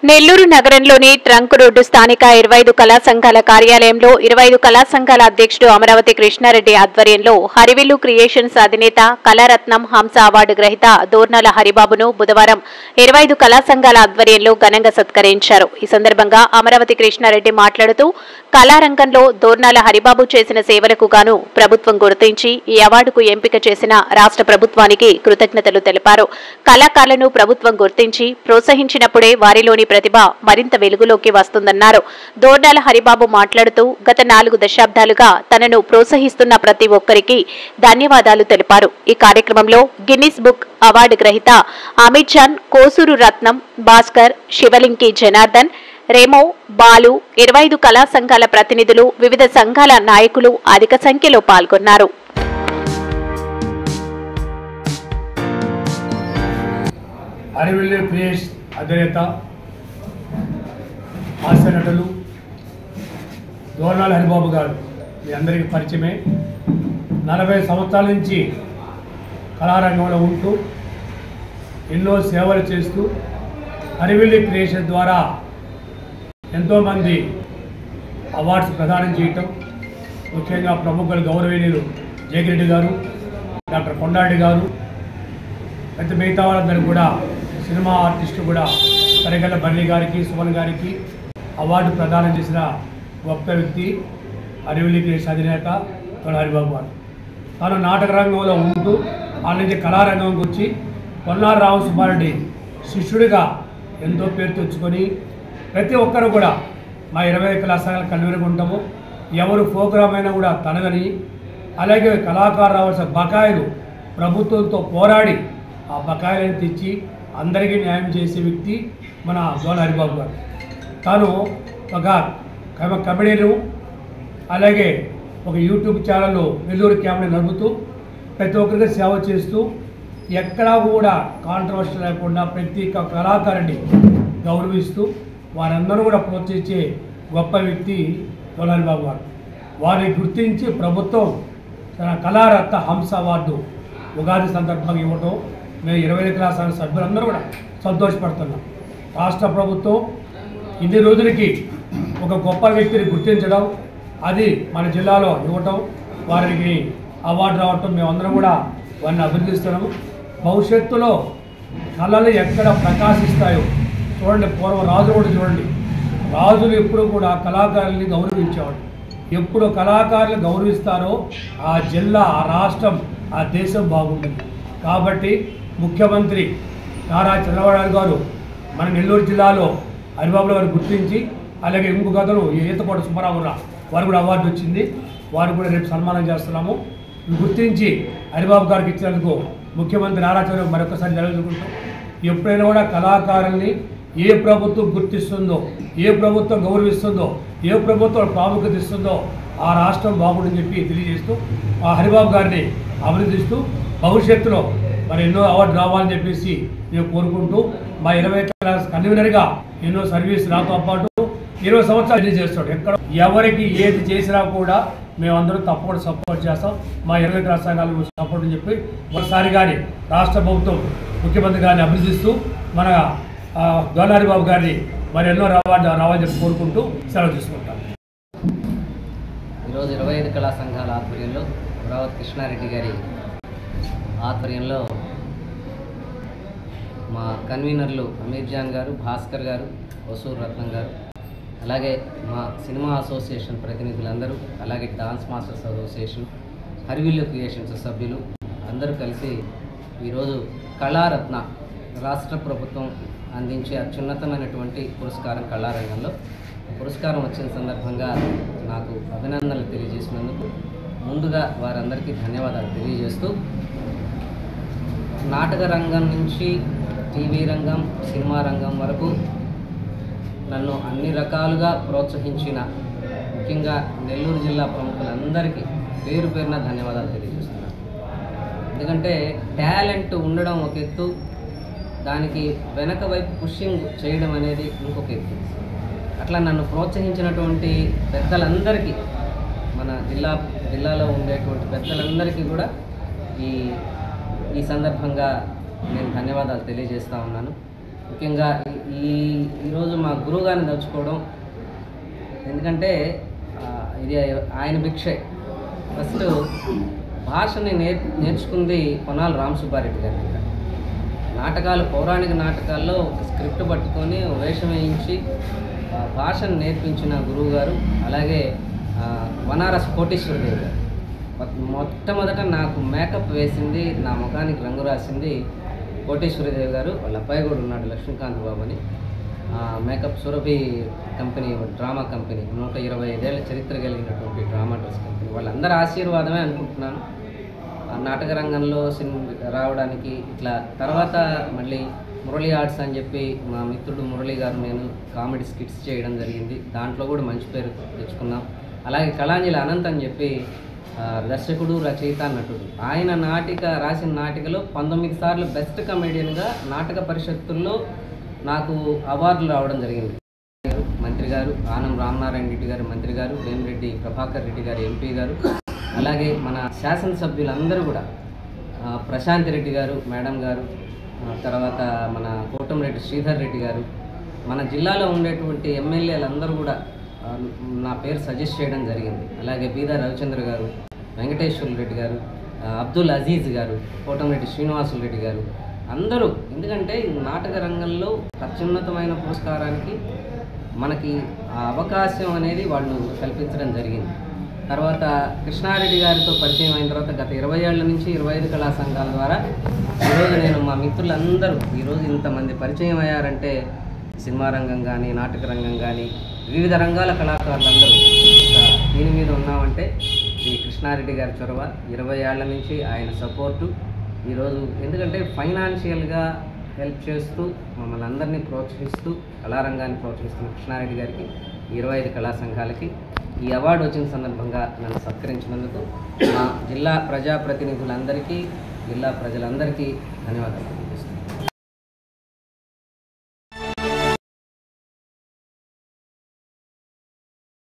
నెల్లూరు నగరంలోని trunk road స్థానిక 25 కళా సంఘాల కార్యాలయంలో 25 కళా సంఘాల అధ్యక్షుడు అమరావతి కృష్ణారెడ్డి ఆధ్వర్యంలో హరివిల్లు క్రియేషన్స్ అధినేత కళారత్నం హంస అవార్డు గ్రహీత దోర్నాల హరిబాబును బుధవారం 25 కళా సంఘాల ఆధ్వర్యంలో ఘనంగా సత్కరించారు. ఈ సందర్భంగా అమరావతి కృష్ణారెడ్డి మాట్లాడుతూ కళారంగంలో దోర్నాల హరిబాబు చేసిన సేవలకు గాను ప్రభుత్వం గుర్తించి ఈ అవార్డుకు ఎంపిక చేసిన రాష్ట్ర ప్రభుత్వానికి కృతజ్ఞతలు తెలిపారు. కళాకారులను ప్రభుత్వం గుర్తించి ప్రోత్సహించినప్పుడే వారిలోని ప్రతిభ మరింత వెలుగులోకి వస్తుందన్నారు. దోర్నాల హరిబాబు మాట్లాడుతూ గత 4 దశాబ్దాలుగా తనను ప్రోత్సహిస్తున్న ప్రతి ఒక్కరికి ధన్యవాదాలు తెలిపారు. ఈ కార్యక్రమంలో గిన్నిస్ బుక్ అవార్డు గ్రహీత అమిత్ జాన్, కోసూరు రత్నం, భాస్కర్, శివలింకి జనార్దన్, రేమో, బాలు, 25 కళా సంఘాల ప్రతినిధులు, వివిధ సంఘాల నాయకులు అధిక సంఖ్యలో పాల్గొన్నారు. హరివిల్లు క్రియేషన్స్ అధినేత హాస్య నటులు దోర్నాల హరిబాబు గారు మీ అందరికీ పరిచయమే. 40 సంవత్సరాల నుంచి కళారంగంలో ఉంటూ ఎన్నో సేవలు చేస్తూ హరివిల్లు క్రియేషన్ ద్వారా ఎంతోమంది అవార్డ్స్ ప్రదానం చేయటం, ముఖ్యంగా ప్రముఖులు గౌరవనీయులు జయగిరెడ్డి గారు, డాక్టర్ కొండారెడ్డి గారు, మిగతా వాళ్ళందరూ కూడా సినిమా ఆర్టిస్టు కూడా తరగల బర్లీ గారికి, సుమన్ గారికి అవార్డు ప్రదానం చేసిన గొప్ప వ్యక్తి హరివిల్లు క్రియేషన్స్ అధినేత హరిబాబు గారు. తాను నాటక రంగంలో ఉంటూ ఆ నుంచి కళారంగంకి వచ్చి పొన్నాల రామసుబ్బారెడ్డి శిష్యుడిగా ఎంతో పేరు తెచ్చుకొని ప్రతి ఒక్కరు కూడా మా 25 కళాశాలల కన్వీనర్గా ఉంటాము. ఎవరు ప్రోగ్రామ్ అయినా కూడా తనగని, అలాగే కళాకారు రావాల్సిన బకాయిలు ప్రభుత్వంతో పోరాడి ఆ బకాయిలను తెచ్చి అందరికీ న్యాయం చేసే వ్యక్తి మన దోర్నాల హరిబాబు గారు. తాను ఒక కమెడీను, అలాగే ఒక యూట్యూబ్ ఛానల్లో నెల్లూరు క్యాంప్ని నడుపుతూ ప్రతి ఒక్కరికి సేవ చేస్తూ ఎక్కడా కూడా కాంట్రవర్సీ లేకుండా ప్రతి కళాకారుని గౌరవిస్తూ వారందరూ కూడా ప్రోత్సహించే గొప్ప వ్యక్తి దోర్నాల హరిబాబు గారు. వారిని గుర్తించి ప్రభుత్వం తన కళారత్న హంస అవార్డు ఉగాది సందర్భంగా ఇవ్వటం మేము 25 కళాశాల సభ్యులందరూ కూడా సంతోషపడుతున్నాం. రాష్ట్ర ప్రభుత్వం ఇన్ని రోజులకి ఒక గొప్ప వ్యక్తిని గుర్తించడం, అది మన జిల్లాలో ఇవ్వటం, వారికి అవార్డు రావటం మేమందరం కూడా వారిని అభినందిస్తున్నాము. భవిష్యత్తులో కళలు ఎక్కడ ప్రకాశిస్తాయో చూడండి. పూర్వం రాజులు కూడా చూడండి, రాజులు ఎప్పుడు కూడా కళాకారుల్ని గౌరవించేవాడు. ఎప్పుడు కళాకారులు గౌరవిస్తారో ఆ జిల్లా, ఆ రాష్ట్రం, ఆ దేశం బాగుంటుంది. కాబట్టి ముఖ్యమంత్రి నారా చంద్రబాబు నాయుడు గారు మన నెల్లూరు జిల్లాలో హరిబాబు గారు గుర్తించి, అలాగే ఇంకొక అతను ఈతకోట సుబ్బారావు వారు కూడా అవార్డు వచ్చింది, వారు కూడా రేపు సన్మానం చేస్తున్నాము. గుర్తించి హరిబాబు గారికి ఇచ్చినందుకు ముఖ్యమంత్రి నారా చంద్రబాబు మరొకసారి జరుగుతుంటాం. ఎప్పుడైనా కూడా కళాకారుల్ని ఏ ప్రభుత్వం గుర్తిస్తుందో, ఏ ప్రభుత్వం గౌరవిస్తుందో, ఏ ప్రభుత్వం ప్రాముఖ్యత ఇస్తుందో ఆ రాష్ట్రం బాగుండని చెప్పి తెలియజేస్తూ ఆ హరిబాబు గారిని అభినందిస్తూ భవిష్యత్తులో మరి ఎన్నో అవార్డు రావాలని చెప్పేసి మేము కోరుకుంటూ మా 25 క్లాస్ కన్వీనర్గా ఎన్నో సర్వీస్ నాతో పాటు 20 సంవత్సరాలు చేస్తాడు. ఎక్కడ ఎవరికి ఏది చేసినా కూడా మేమందరం తప్పకుండా సపోర్ట్ చేస్తాం. మా 25 క్లాస్ సంఘాలు సపోర్ట్ అని చెప్పి ఒకసారి కానీ రాష్ట్ర ప్రభుత్వం ముఖ్యమంత్రి గారిని అభినందిస్తూ మన దోర్నాల హరిబాబు గారిని మరి ఎన్నో రావాలని చెప్పి కోరుకుంటూ సెలవు తీసుకుంటాం. ఈరోజు 25 కళా సంఘాల ఆధ్వర్యంలో అమరావతి కృష్ణారెడ్డి గారి ఆధ్వర్యంలో మా కన్వీనర్లు అమీర్ జాన్ గారు, భాస్కర్ గారు, కోసూరు రత్నం గారు, అలాగే మా సినిమా అసోసియేషన్ ప్రతినిధులందరూ, అలాగే డాన్స్ మాస్టర్స్ అసోసియేషన్, హరివిల్లు క్రియేషన్స్ సభ్యులు అందరూ కలిసి ఈరోజు కళారత్న రాష్ట్ర ప్రభుత్వం అందించే అత్యున్నతమైనటువంటి పురస్కారం కళారంగంలో పురస్కారం వచ్చిన సందర్భంగా నాకు అభినందనలు తెలియజేసినందుకు ముందుగా వారందరికీ ధన్యవాదాలు తెలియజేస్తూ, నాటక రంగం నుంచి టీవీ రంగం, సినిమా రంగం వరకు నన్ను అన్ని రకాలుగా ప్రోత్సహించిన ముఖ్యంగా నెల్లూరు జిల్లా ప్రముఖులందరికీ పేరు పేరున ధన్యవాదాలు తెలియజేస్తున్నాను. ఎందుకంటే టాలెంట్ ఉండడం ఒక ఎత్తు, దానికి వెనక వైపు పుషింగ్ చేయడం అనేది ఇంకొక ఎత్తు. అట్లా నన్ను ప్రోత్సహించినటువంటి పెద్దలందరికీ, మన జిల్లాలో ఉండేటువంటి పెద్దలందరికీ కూడా ఈ సందర్భంగా నేను ధన్యవాదాలు తెలియజేస్తూ ఉన్నాను. ముఖ్యంగా ఈరోజు మా గురువు గారిని తలుచుకోవడం, ఎందుకంటే ఇది ఆయన భిక్షే. ఫస్ట్ భాషని నేర్చుకుంది పొన్నాల రామసుబ్బారెడ్డి గారి దగ్గర. నాటకాలు, పౌరాణిక నాటకాల్లో ఒక స్క్రిప్ట్ పట్టుకొని వేషం వేయించి భాషను నేర్పించిన గురువు గారు. అలాగే వనారస్ కోటేశ్వరదేవి గారు. మొట్టమొదట నాకు మేకప్ వేసింది, నా ముఖానికి రంగు రాసింది కోటేశ్వరదేవి గారు. వాళ్ళ అబ్బాయి కూడా ఉన్నాడు, లక్ష్మీకాంత్ బాబు అని. Makeup Surabhi company, drama company, 125 ఏళ్ల చరిత్ర కలిగినటువంటి డ్రామా డ్రెస్ కంపెనీ. వాళ్ళందరి ఆశీర్వాదమే అనుకుంటున్నాను నాటక రంగంలో రావడానికి. ఇట్లా తర్వాత మళ్ళీ మురళీ ఆర్ట్స్ అని చెప్పి మా మిత్రుడు మురళీ గారు నేను కామెడీ స్కిట్స్ చేయడం జరిగింది. దాంట్లో కూడా మంచి పేరు తెచ్చుకున్నాం. అలాగే కళాంజలి అనంత్ అని చెప్పి దర్శకుడు, రచయిత, నటుడు. ఆయన రాసిన నాటికలో 19 సార్లు బెస్ట్ కమెడియన్గా నాటక పరిషత్తుల్లో నాకు అవార్డులు రావడం జరిగింది. మంత్రి గారు, ఆనం రామనారాయణ రెడ్డి గారు మంత్రి గారు, వేమిరెడ్డి ప్రభాకర్ రెడ్డి గారు ఎంపీ గారు, అలాగే మన శాసనసభ్యులందరూ కూడా, ప్రశాంత్ రెడ్డి గారు మేడం గారు, తర్వాత మన కోటంరెడ్డి శ్రీధర్ రెడ్డి గారు, మన జిల్లాలో ఉండేటువంటి ఎమ్మెల్యేలందరూ కూడా నా పేరు సజెస్ట్ చేయడం జరిగింది. అలాగే బీదా రవిచంద్ర గారు, వెంకటేశ్వర రెడ్డి గారు, అబ్దుల్ అజీజ్ గారు, కోటంరెడ్డి శ్రీనివాసులు రెడ్డి గారు, అందరూ. ఎందుకంటే నాటక రంగంలో అత్యున్నతమైన పురస్కారానికి మనకి ఆ అవకాశం అనేది వాళ్ళు కల్పించడం జరిగింది. తర్వాత కృష్ణారెడ్డి గారితో పరిచయం అయిన తర్వాత గత 20 ఏళ్ల నుంచి 25 కళా సంఘాల ద్వారా ఈరోజు నేను మా మిత్రులందరూ ఈరోజు ఇంతమంది పరిచయం అయ్యారంటే సినిమా రంగం కానీ, నాటక రంగం కానీ, వివిధ రంగాల కళాకారులందరూ దీని మీద ఉన్నామంటే ఈ కృష్ణారెడ్డి గారి చొరవ, 20 ఏళ్ల నుంచి ఆయన సపోర్టు. ఈరోజు ఎందుకంటే ఫైనాన్షియల్గా హెల్ప్ చేస్తూ మమ్మల్ని అందరినీ ప్రోత్సహిస్తూ కళారంగాన్ని ప్రోత్సహిస్తున్న కృష్ణారెడ్డి గారికి, 25 కళా సంఘాలకి ఈ అవార్డు వచ్చిన సందర్భంగా నన్ను సత్కరించినందుకు మా జిల్లా ప్రజాప్రతినిధులందరికీ, జిల్లా ప్రజలందరికీ ధన్యవాదాలు.